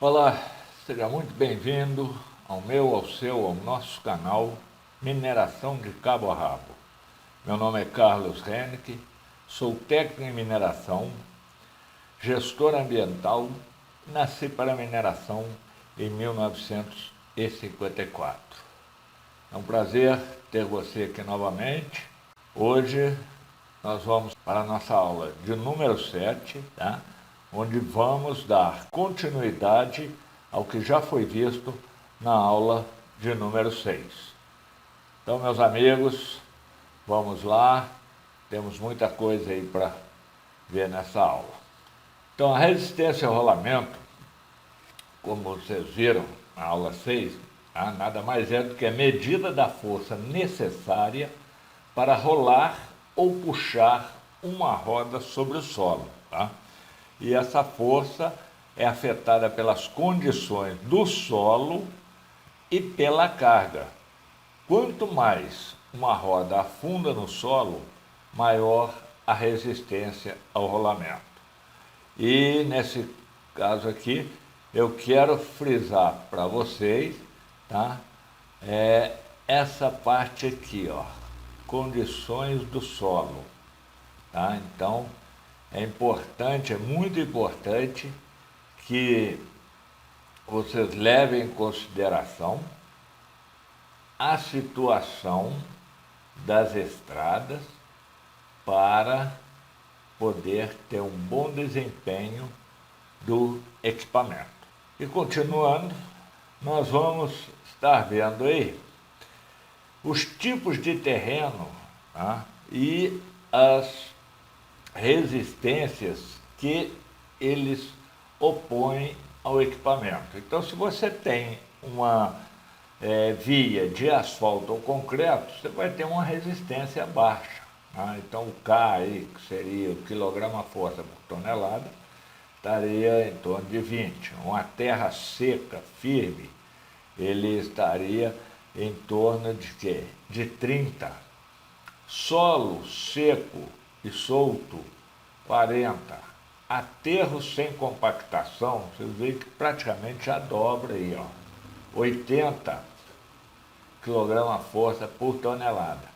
Olá, seja muito bem-vindo ao meu, ao seu, ao nosso canal Mineração de Cabo a Rabo. Meu nome é Carlos Renick, sou técnico em mineração, gestor ambiental, nasci para a mineração em 1954. É um prazer ter você aqui novamente. Hoje nós vamos para a nossa aula de número 7, tá? Onde vamos dar continuidade ao que já foi visto na aula de número 6. Então, meus amigos, vamos lá, temos muita coisa aí para ver nessa aula. Então, a resistência ao rolamento, como vocês viram na aula 6, nada mais é do que a medida da força necessária para rolar ou puxar uma roda sobre o solo, tá? E essa força é afetada pelas condições do solo e pela carga. Quanto mais uma roda afunda no solo, maior a resistência ao rolamento. E nesse caso aqui, eu quero frisar para vocês, tá? Essa parte aqui, ó, condições do solo, tá? Então, é importante, é muito importante que vocês levem em consideração a situação das estradas para poder ter um bom desempenho do equipamento. E continuando, nós vamos estar vendo aí os tipos de terreno, tá? E as resistências que eles opõem ao equipamento. Então, se você tem uma via de asfalto ou concreto, você vai ter uma resistência baixa, tá? Então, o K aí, que seria o quilograma-força por tonelada, estaria em torno de 20. Uma terra seca, firme, ele estaria em torno de quê? De 30. Solo seco e solto, 40. Aterro sem compactação, vocês veem que praticamente já dobra aí, ó, 80 kg-força por tonelada.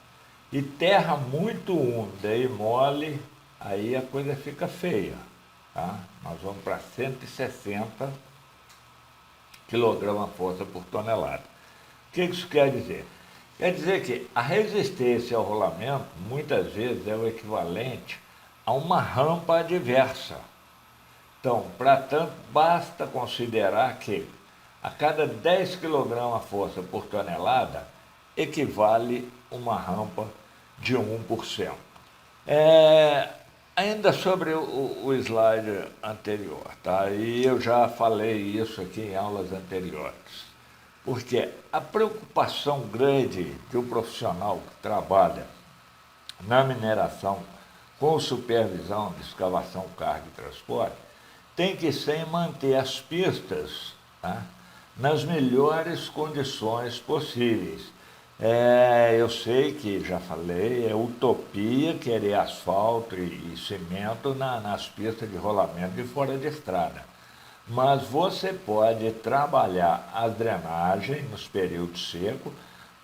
E terra muito úmida e mole, aí a coisa fica feia, tá? Nós vamos para 160 kg-força por tonelada. O que isso quer dizer? Quer dizer que a resistência ao rolamento, muitas vezes, é o equivalente a uma rampa adversa. Então, para tanto, basta considerar que a cada 10 kg-força por tonelada equivale uma rampa de 1%. Ainda sobre o slide anterior, tá? E eu já falei isso aqui em aulas anteriores. Porque a preocupação grande de um profissional que trabalha na mineração com supervisão de escavação, carga e transporte tem que ser em manter as pistas, tá, nas melhores condições possíveis. Eu sei que, já falei, é utopia querer asfalto e cimento nas pistas de rolamento de fora de estrada. Mas você pode trabalhar a drenagem nos períodos secos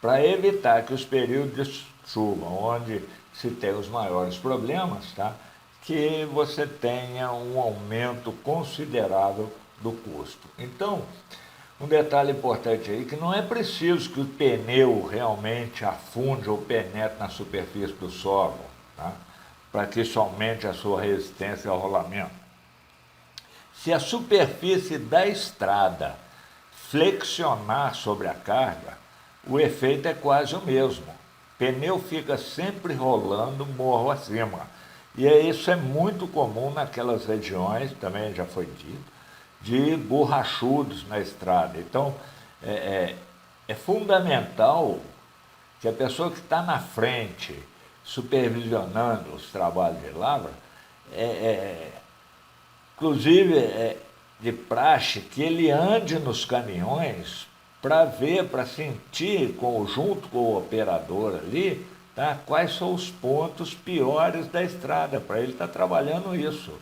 para evitar que os períodos de chuva, onde se tem os maiores problemas, tá, que você tenha um aumento considerável do custo. Então, um detalhe importante aí, que não é preciso que o pneu realmente afunde ou penetre na superfície do solo, tá, para que isso aumente a sua resistência ao rolamento. Se a superfície da estrada flexionar sobre a carga, o efeito é quase o mesmo. O pneu fica sempre rolando morro acima. E isso é muito comum naquelas regiões, também já foi dito, de borrachudos na estrada. Então, é fundamental que a pessoa que está na frente, supervisionando os trabalhos de lavra, inclusive de praxe, que ele ande nos caminhões para ver, para sentir, junto com o operador ali, tá, quais são os pontos piores da estrada, para ele estar trabalhando isso.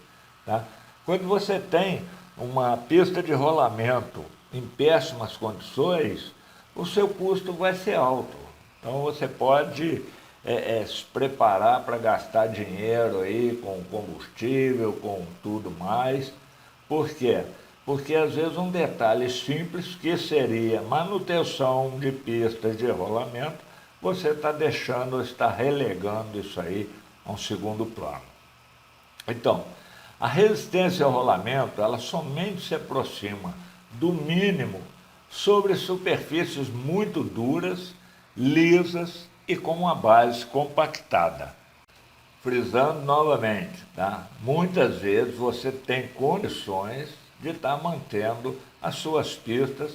Tá? Quando você tem uma pista de rolamento em péssimas condições, o seu custo vai ser alto. Então você pode se preparar para gastar dinheiro aí com combustível, com tudo mais. Por quê? Porque às vezes um detalhe simples que seria manutenção de pistas de rolamento, você está relegando isso aí a um segundo plano. Então, a resistência ao rolamento, ela somente se aproxima do mínimo sobre superfícies muito duras, lisas e com uma base compactada. Frisando novamente, tá? Muitas vezes você tem condições de estar mantendo as suas pistas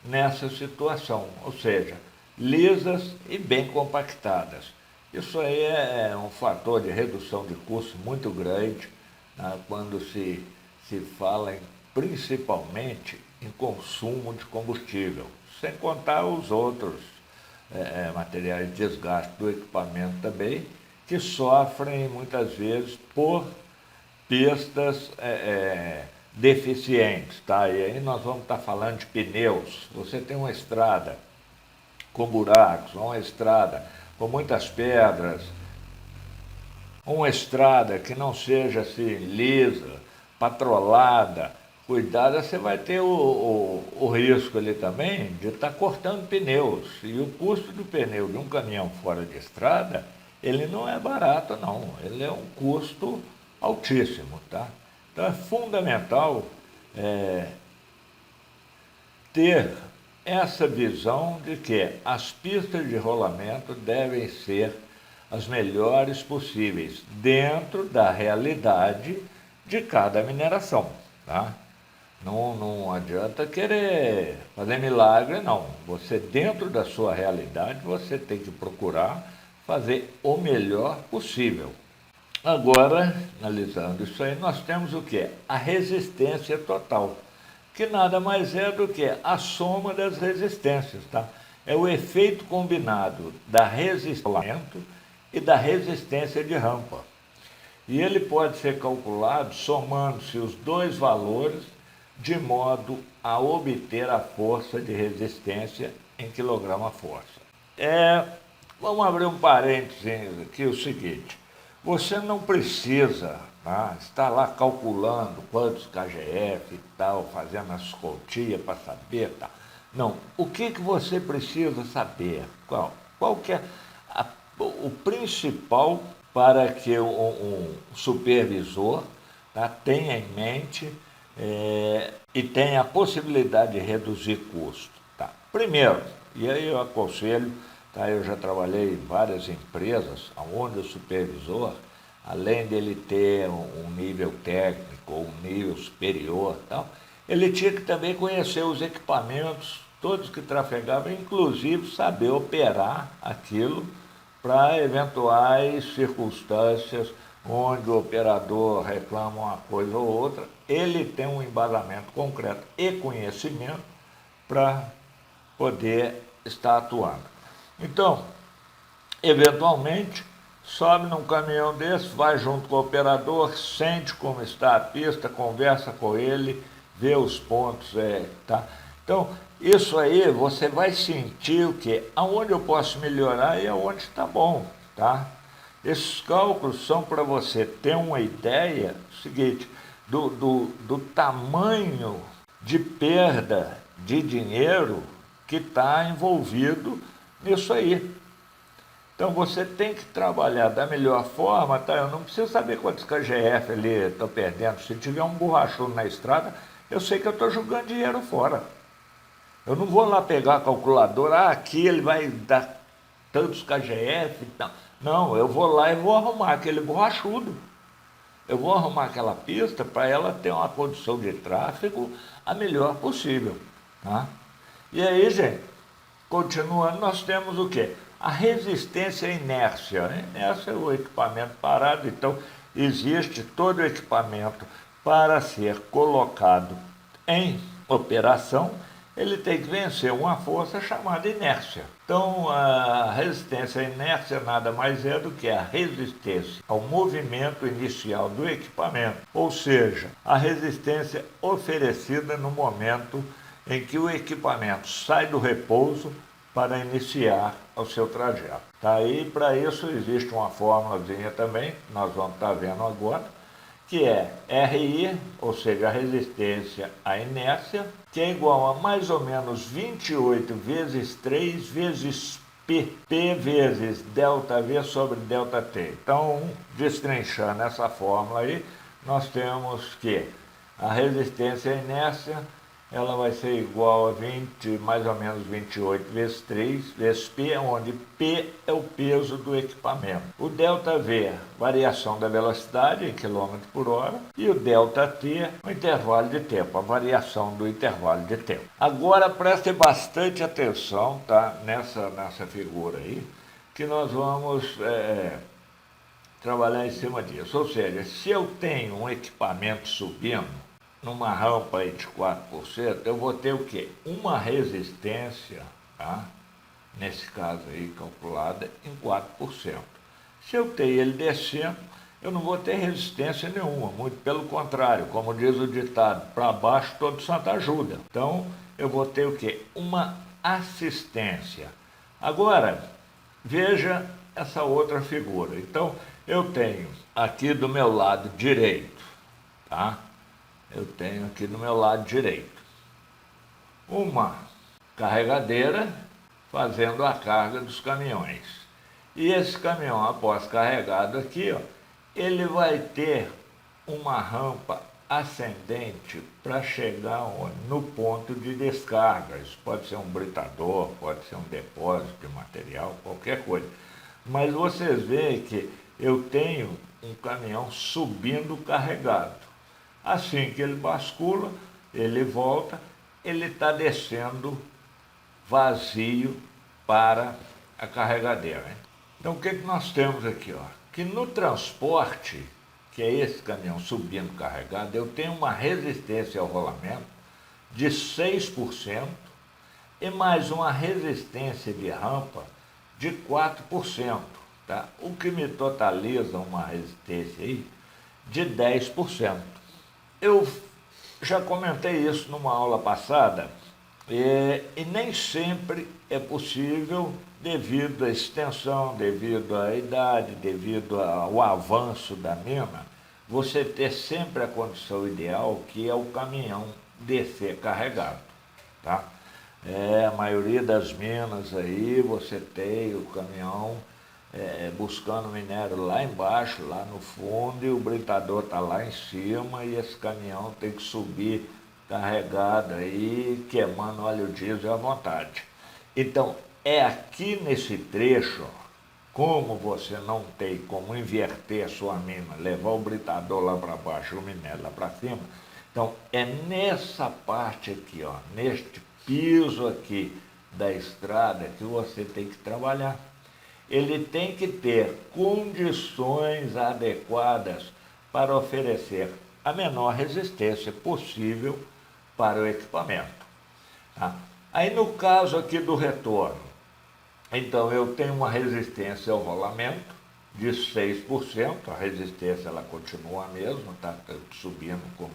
nessa situação, ou seja, lisas e bem compactadas. Isso aí é um fator de redução de custo muito grande, né, quando se fala principalmente em consumo de combustível, sem contar os outros materiais de desgaste do equipamento também, que sofrem muitas vezes por pistas deficientes, tá? E aí nós vamos estar falando de pneus. Você tem uma estrada com buracos, uma estrada com muitas pedras, uma estrada que não seja assim lisa, patrolada, cuidada, você vai ter o risco ali também de estar cortando pneus. E o custo do pneu de um caminhão fora de estrada, ele não é barato não, ele é um custo altíssimo, tá? Então é fundamental ter essa visão de que as pistas de rolamento devem ser as melhores possíveis dentro da realidade de cada mineração, tá? Não adianta querer fazer milagre, não. Você, dentro da sua realidade, você tem que procurar fazer o melhor possível. Agora, analisando isso aí, nós temos o quê? A resistência total, que nada mais é do que a soma das resistências, tá? É o efeito combinado da resistência e da resistência de rampa. E ele pode ser calculado somando-se os dois valores de modo a obter a força de resistência em quilograma-força. Vamos abrir um parênteses aqui, o seguinte: você não precisa estar lá calculando quantos KGF e tal, fazendo as continhas para saber, tá? Não, o que você precisa saber? Qual que é o principal para que um supervisor, tá, tenha em mente e tenha a possibilidade de reduzir custo? Tá? Primeiro, e aí eu aconselho, tá, eu já trabalhei em várias empresas onde o supervisor, além dele ter um nível técnico ou um nível superior, tal, ele tinha que também conhecer os equipamentos, todos que trafegavam, inclusive saber operar aquilo para eventuais circunstâncias onde o operador reclama uma coisa ou outra, ele tem um embasamento concreto e conhecimento para poder estar atuando. Então, eventualmente, sobe num caminhão desse, vai junto com o operador, sente como está a pista, conversa com ele, vê os pontos, tá? Então, isso aí você vai sentir o quê? Aonde eu posso melhorar e aonde está bom, tá? Esses cálculos são para você ter uma ideia, seguinte, do tamanho de perda de dinheiro que está envolvido nisso aí. Então você tem que trabalhar da melhor forma, tá? Eu não preciso saber quantos KGF ali estou perdendo. Se tiver um borrachudo na estrada, eu sei que eu estou jogando dinheiro fora. Eu não vou lá pegar a calculadora, aqui ele vai dar tantos KGF e tal. Não, eu vou lá e vou arrumar aquele borrachudo. Eu vou arrumar aquela pista para ela ter uma condição de tráfego a melhor possível, tá? E aí, gente, continuando, nós temos o quê? A resistência à inércia. A inércia é o equipamento parado, então existe todo o equipamento para ser colocado em operação ele tem que vencer uma força chamada inércia. Então, a resistência à inércia nada mais é do que a resistência ao movimento inicial do equipamento, ou seja, a resistência oferecida no momento em que o equipamento sai do repouso para iniciar o seu trajeto. Tá? E para isso existe uma fórmulazinha também, que nós vamos estar vendo agora, que é RI, ou seja, a resistência à inércia, que é igual a mais ou menos 28 vezes 3 vezes P, P vezes ΔV sobre ΔT. Então, destrinchando essa fórmula aí, nós temos que a resistência à inércia ela vai ser igual a 20, mais ou menos 28 vezes 3 vezes P, onde P é o peso do equipamento. O ΔV, variação da velocidade em km por hora, e o ΔT, o intervalo de tempo, a variação do intervalo de tempo. Agora preste bastante atenção, tá, nessa figura aí, que nós vamos trabalhar em cima disso. Ou seja, se eu tenho um equipamento subindo, numa rampa aí de 4%, eu vou ter o quê? Uma resistência, tá? Nesse caso aí, calculada em 4%. Se eu tenho ele descendo, eu não vou ter resistência nenhuma, muito pelo contrário, como diz o ditado, para baixo todo santo ajuda. Então, eu vou ter o quê? Uma assistência. Agora, veja essa outra figura. Então, eu tenho aqui do meu lado direito, tá? Eu tenho aqui do meu lado direito uma carregadeira fazendo a carga dos caminhões. E esse caminhão, após carregado aqui, ó, ele vai ter uma rampa ascendente para chegar no ponto de descarga. Isso pode ser um britador, pode ser um depósito de material, qualquer coisa. Mas vocês veem que eu tenho um caminhão subindo carregado. Assim que ele bascula, ele volta, ele está descendo vazio para a carregadeira. Hein? Então, o que nós temos aqui? Ó? Que no transporte, que é esse caminhão subindo carregado, eu tenho uma resistência ao rolamento de 6% e mais uma resistência de rampa de 4%. Tá? O que me totaliza uma resistência aí de 10%. Eu já comentei isso numa aula passada, e nem sempre é possível, devido à extensão, devido à idade, devido ao avanço da mina, você ter sempre a condição ideal, que é o caminhão descer carregado. Tá? A maioria das minas aí, você tem o caminhão buscando minério lá embaixo, lá no fundo, e o britador está lá em cima, e esse caminhão tem que subir carregado aí, queimando óleo diesel à vontade. Então, é aqui nesse trecho, como você não tem como inverter a sua mina, levar o britador lá para baixo e o minério lá para cima, então é nessa parte aqui, ó, neste piso aqui da estrada que você tem que trabalhar. Ele tem que ter condições adequadas para oferecer a menor resistência possível para o equipamento. Tá? Aí no caso aqui do retorno, então eu tenho uma resistência ao rolamento de 6%, a resistência ela continua a mesma, tá subindo como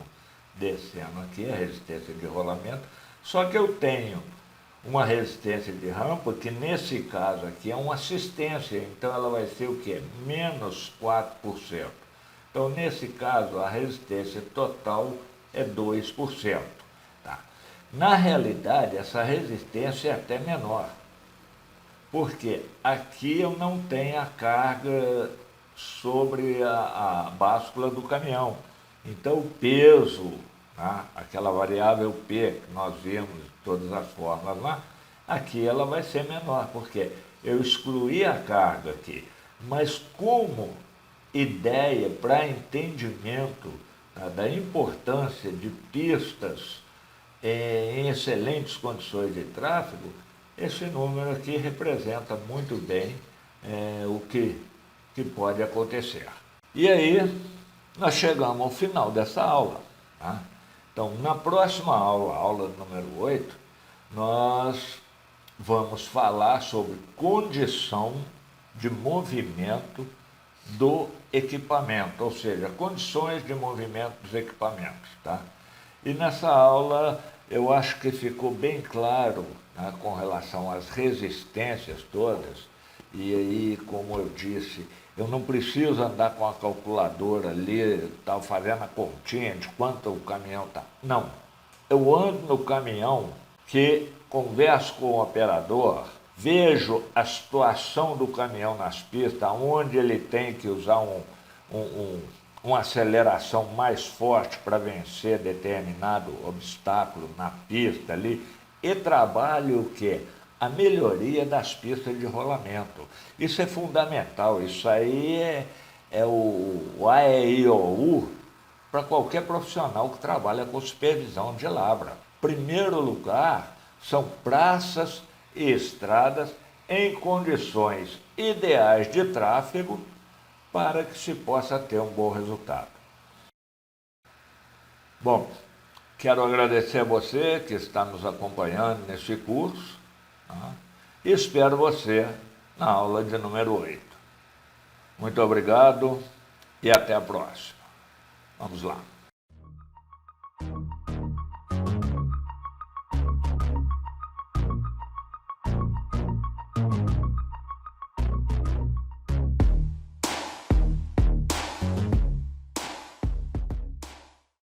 descendo aqui, a resistência de rolamento, só que eu tenho uma resistência de rampa, que nesse caso aqui é uma assistência, então ela vai ser o quê? Menos 4%. Então, nesse caso, a resistência total é 2%. Tá? Na realidade, essa resistência é até menor, porque aqui eu não tenho a carga sobre a báscula do caminhão. Então, o peso, tá? Aquela variável P que nós vimos todas as formas lá, aqui ela vai ser menor, porque eu excluí a carga aqui. Mas como ideia para entendimento, tá, da importância de pistas em excelentes condições de tráfego, esse número aqui representa muito bem o que pode acontecer. E aí, nós chegamos ao final dessa aula. Tá? Então, na próxima aula, aula número 8, nós vamos falar sobre condição de movimento do equipamento, ou seja, condições de movimento dos equipamentos, tá? E nessa aula eu acho que ficou bem claro, né, com relação às resistências todas, e aí, como eu disse, eu não preciso andar com a calculadora ali, tal, fazendo a continha de quanto o caminhão está. Não, eu ando no caminhão, que converso com o operador, vejo a situação do caminhão nas pistas, onde ele tem que usar uma aceleração mais forte para vencer determinado obstáculo na pista ali, e trabalho o quê? A melhoria das pistas de rolamento. Isso é fundamental, isso aí é o A, E, I, O, U para qualquer profissional que trabalha com supervisão de lavra. Primeiro lugar, são praças e estradas em condições ideais de tráfego para que se possa ter um bom resultado. Bom, quero agradecer a você que está nos acompanhando nesse curso, tá? E espero você na aula de número 8. Muito obrigado e até a próxima. Vamos lá.